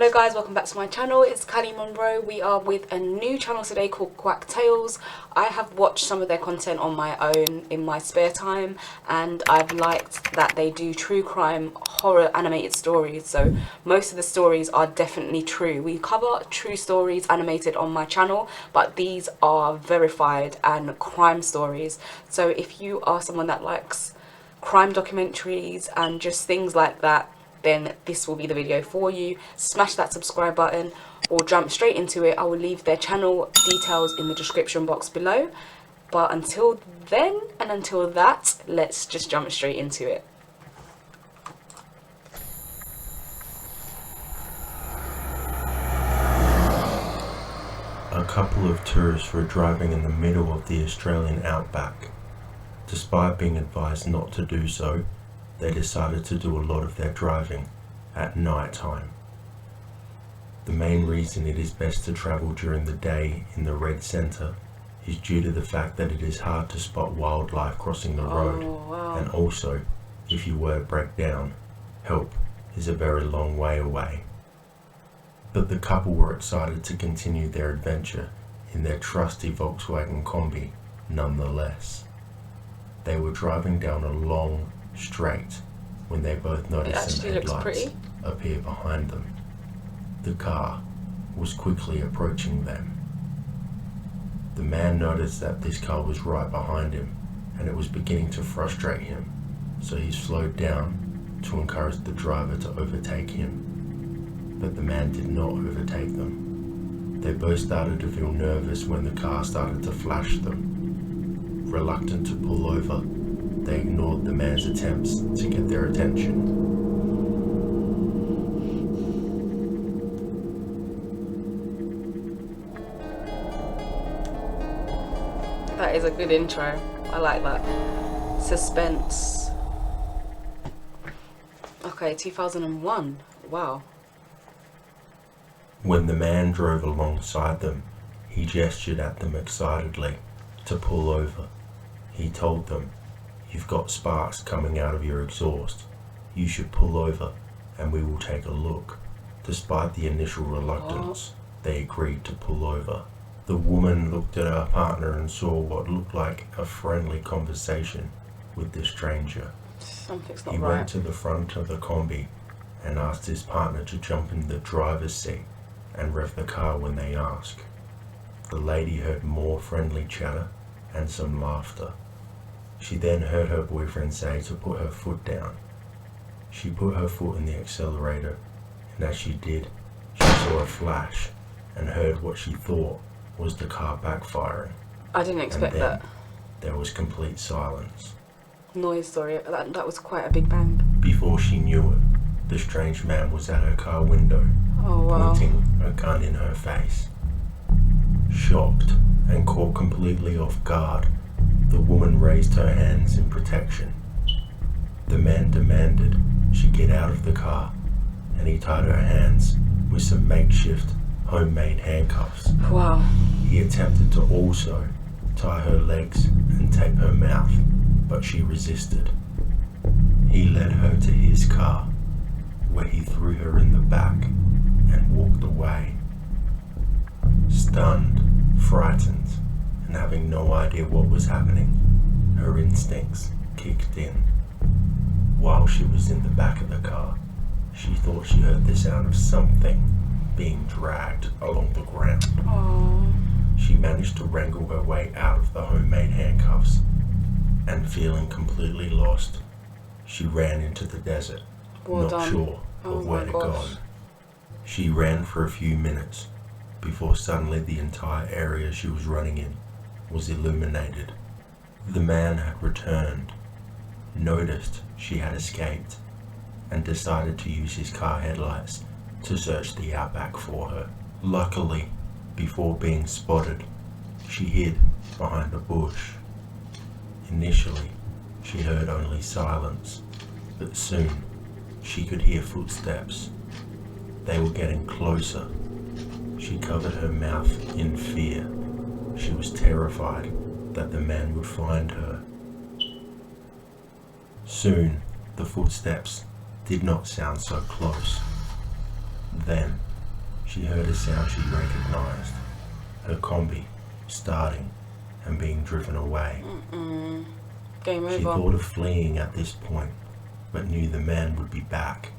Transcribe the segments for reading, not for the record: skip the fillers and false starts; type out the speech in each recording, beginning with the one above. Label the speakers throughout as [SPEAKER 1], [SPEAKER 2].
[SPEAKER 1] Hello guys, welcome back to my channel. It's kaliMonroe. We are with a new channel today called Quack Tales. I have watched some of their content on my own in my spare time, and I've liked that they do true crime horror animated stories. So most of the stories are definitely true. We cover true stories animated on my channel, but these are verified and crime stories. So if you are someone that likes crime documentaries and just things like that, then this will be the video for you. Smash that subscribe button or jump straight into it. I will leave their channel details in the description box below. But until then and until that, let's just jump straight into it.
[SPEAKER 2] A couple of tourists were driving in the middle of the Australian outback. Despite being advised not to do so, they decided to do a lot of their driving at night time. The main reason it is best to travel during the day in the red centre is due to the fact that it is hard to spot wildlife crossing the road.
[SPEAKER 1] Wow.
[SPEAKER 2] And also, if you were to break down, help is a very long way away. But the couple were excited to continue their adventure in their trusty Volkswagen Combi nonetheless. They were driving down a long straight when they both noticed some headlights appear behind them. The car was quickly approaching them. The man noticed that this car was right behind him and it was beginning to frustrate him, so he slowed down to encourage the driver to overtake him. But the man did not overtake them. They both started to feel nervous when the car started to flash them. Reluctant to pull over, they ignored the man's attempts to get their attention.
[SPEAKER 1] That is a good intro. I like that. Suspense. Okay, 2001. Wow.
[SPEAKER 2] When the man drove alongside them, he gestured at them excitedly to pull over. He told them, "You've got sparks coming out of your exhaust. You should pull over and we will take a look." Despite the initial reluctance, they agreed to pull over. The woman looked at her partner and saw what looked like a friendly conversation with the stranger.
[SPEAKER 1] Something's not
[SPEAKER 2] He
[SPEAKER 1] right.
[SPEAKER 2] went to the front of the Combi and asked his partner to jump in the driver's seat and rev the car when they asked. The lady heard more friendly chatter and some laughter. She then heard her boyfriend say to put her foot down. She put her foot in the accelerator, and as she did, she saw a flash and heard what she thought was the car backfiring.
[SPEAKER 1] I didn't expect
[SPEAKER 2] and then
[SPEAKER 1] that
[SPEAKER 2] there was complete silence.
[SPEAKER 1] noise. Sorry, that was quite a big bang.
[SPEAKER 2] Before she knew it, the strange man was at her car window,
[SPEAKER 1] Oh wow.
[SPEAKER 2] pointing a gun in her face. Shocked and caught completely off guard, the woman raised her hands in protection. The man demanded she get out of the car, and he tied her hands with some makeshift homemade handcuffs.
[SPEAKER 1] Wow.
[SPEAKER 2] He attempted to also tie her legs and tape her mouth, but she resisted. He led her to his car, where he threw her in the back and walked away. Stunned, frightened, and having no idea what was happening, her instincts kicked in. While she was in the back of the car, she thought she heard the sound of something being dragged along the ground.
[SPEAKER 1] Oh.
[SPEAKER 2] She managed to wrangle her way out of the homemade handcuffs, and feeling completely lost, she ran into the desert,
[SPEAKER 1] Well
[SPEAKER 2] not
[SPEAKER 1] done.
[SPEAKER 2] sure
[SPEAKER 1] Oh
[SPEAKER 2] of where
[SPEAKER 1] my
[SPEAKER 2] to
[SPEAKER 1] gosh.
[SPEAKER 2] go. She ran for a few minutes before suddenly the entire area she was running in was illuminated. The man had returned, noticed she had escaped, and decided to use his car headlights to search the outback for her. Luckily, before being spotted, she hid behind a bush. Initially, she heard only silence, but soon she could hear footsteps. They were getting closer. She covered her mouth in fear. She was terrified that the man would find her. Soon, the footsteps did not sound so close. Then, she heard a sound she recognized. Her combi starting and being driven away.
[SPEAKER 1] Game over.
[SPEAKER 2] She thought of fleeing at this point, but knew the man would be back,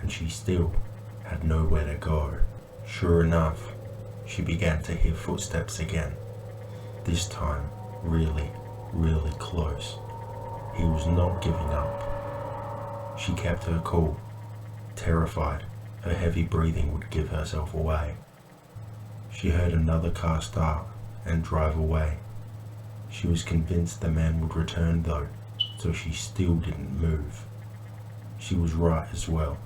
[SPEAKER 2] and she still had nowhere to go. Sure enough, she began to hear footsteps again. This time, really, really close. He was not giving up. She kept her cool, terrified her heavy breathing would give herself away. She heard another car start and drive away. She was convinced the man would return though, so she still didn't move. She was right as well.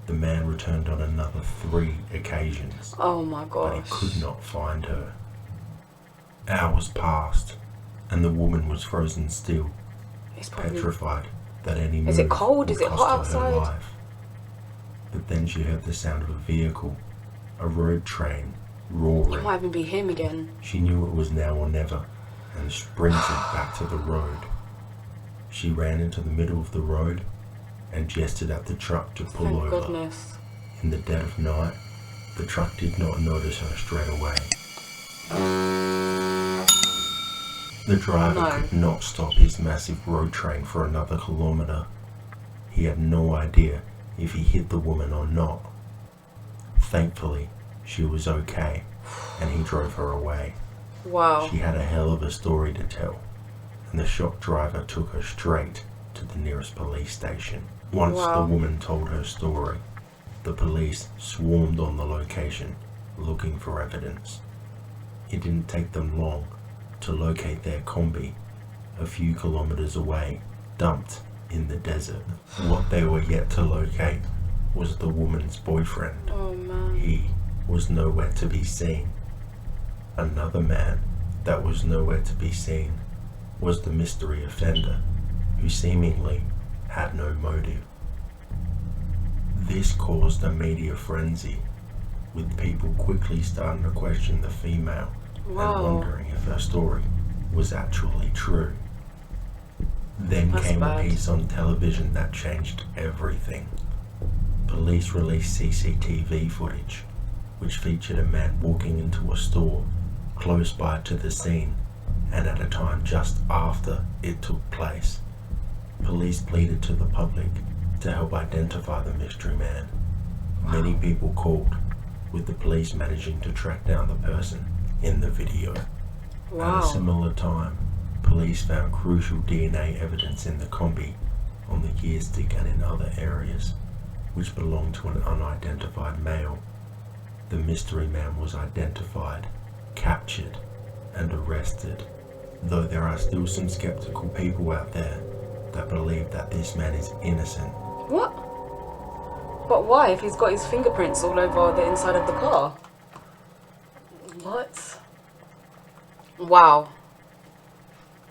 [SPEAKER 2] The man returned on another 3 occasions.
[SPEAKER 1] Oh my gosh.
[SPEAKER 2] But he could not find her. Hours passed, and the woman was frozen still, petrified that any move
[SPEAKER 1] Is it cold?
[SPEAKER 2] would
[SPEAKER 1] Is it
[SPEAKER 2] cost
[SPEAKER 1] hot
[SPEAKER 2] her
[SPEAKER 1] outside?
[SPEAKER 2] her life. But then she heard the sound of a vehicle, a road train, roaring.
[SPEAKER 1] It might even be him again.
[SPEAKER 2] She knew it was now or never, and sprinted back to the road. She ran into the middle of the road and gestured at the truck to pull
[SPEAKER 1] Thank
[SPEAKER 2] over.
[SPEAKER 1] goodness.
[SPEAKER 2] In the dead of night, the truck did not notice her straight away. The driver could not stop his massive road train for another kilometre. He had no idea if he hit the woman or not. Thankfully, she was okay, and he drove her away.
[SPEAKER 1] Wow.
[SPEAKER 2] She had a hell of a story to tell, and the shocked driver took her straight to the nearest police station. Once the woman told her story, the police swarmed on the location, looking for evidence. It didn't take them long to locate their combi, a few kilometers away, dumped in the desert. What they were yet to locate was the woman's boyfriend.
[SPEAKER 1] Oh man.
[SPEAKER 2] He was nowhere to be seen. Another man that was nowhere to be seen was the mystery offender, who seemingly had no motive. This caused a media frenzy, with people quickly starting to question the female and wondering if her story was actually true. Then came a piece on television that changed everything. Police released CCTV footage, which featured a man walking into a store close by to the scene, and at a time just after it took place. Police pleaded to the public to help identify the mystery man. Many people called, with the police managing to track down the person in the video. At a similar time, police found crucial DNA evidence in the combi, on the gear stick and in other areas, which belonged to an unidentified male. The mystery man was identified, captured, and arrested, though there are still some skeptical people out there that believe that this man is innocent.
[SPEAKER 1] What? But why, if he's got his fingerprints all over the inside of the car? What? Wow.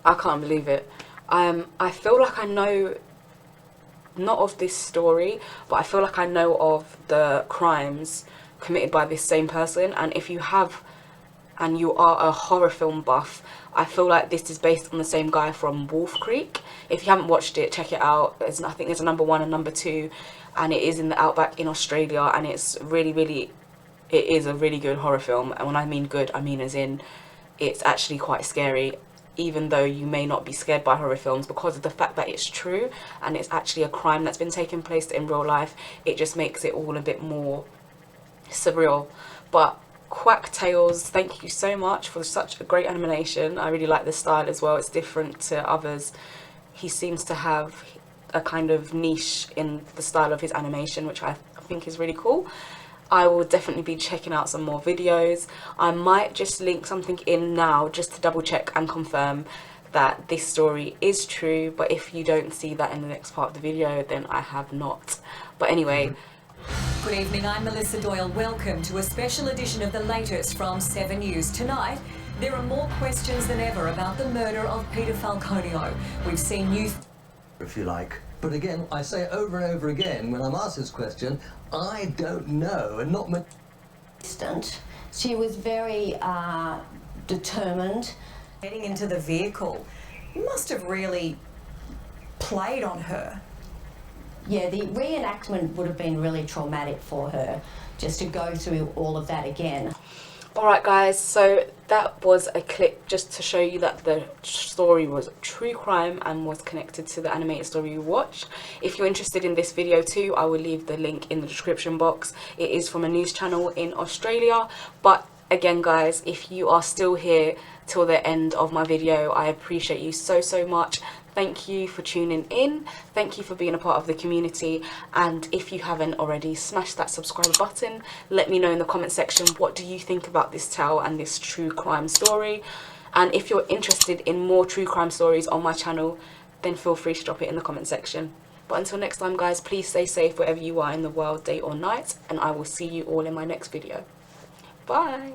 [SPEAKER 1] I can't believe it. I feel like I know, not of this story, but I feel like I know of the crimes committed by this same person. And if you have, and you are a horror film buff, I feel like this is based on the same guy from Wolf Creek. If you haven't watched it, check it out. I think there's a #1 and #2, and it is in the outback in Australia, and it's really, it is a really good horror film. And when I mean good, I mean as in it's actually quite scary, even though you may not be scared by horror films, because of the fact that it's true and it's actually a crime that's been taking place in real life. It just makes it all a bit more surreal. But Quack Tales, thank you so much for such a great animation. I really like the style as well. It's different to others. He seems to have a kind of niche in the style of his animation, which I think is really cool. I will definitely be checking out some more videos. I might just link something in now just to double check and confirm that this story is true, but if you don't see that in the next part of the video, then I have not. But anyway.
[SPEAKER 3] Good evening, I'm Melissa Doyle. Welcome to a special edition of the latest from 7 News. Tonight, there are more questions than ever about the murder of Peter Falconio. We've seen youth,
[SPEAKER 4] if you like. But again, I say over and over again, when I'm asked this question, I don't know, and not
[SPEAKER 5] distant. She was very determined.
[SPEAKER 3] getting into the vehicle. You must have really played on her.
[SPEAKER 5] yeah, the reenactment would have been really traumatic for her, just to go through all of that again.
[SPEAKER 1] Alright guys, so that was a clip just to show you that the story was true crime and was connected to the animated story you watched. If you're interested in this video too, I will leave the link in the description box. It is from a news channel in Australia. But again guys, if you are still here till the end of my video, I appreciate you so much. Thank you for tuning in. Thank you for being a part of the community. And if you haven't already, smash that subscribe button. Let me know in the comment section, what do you think about this tale and this true crime story? And if you're interested in more true crime stories on my channel, then feel free to drop it in the comment section. But until next time guys, please stay safe wherever you are in the world, day or night. And I will see you all in my next video. Bye.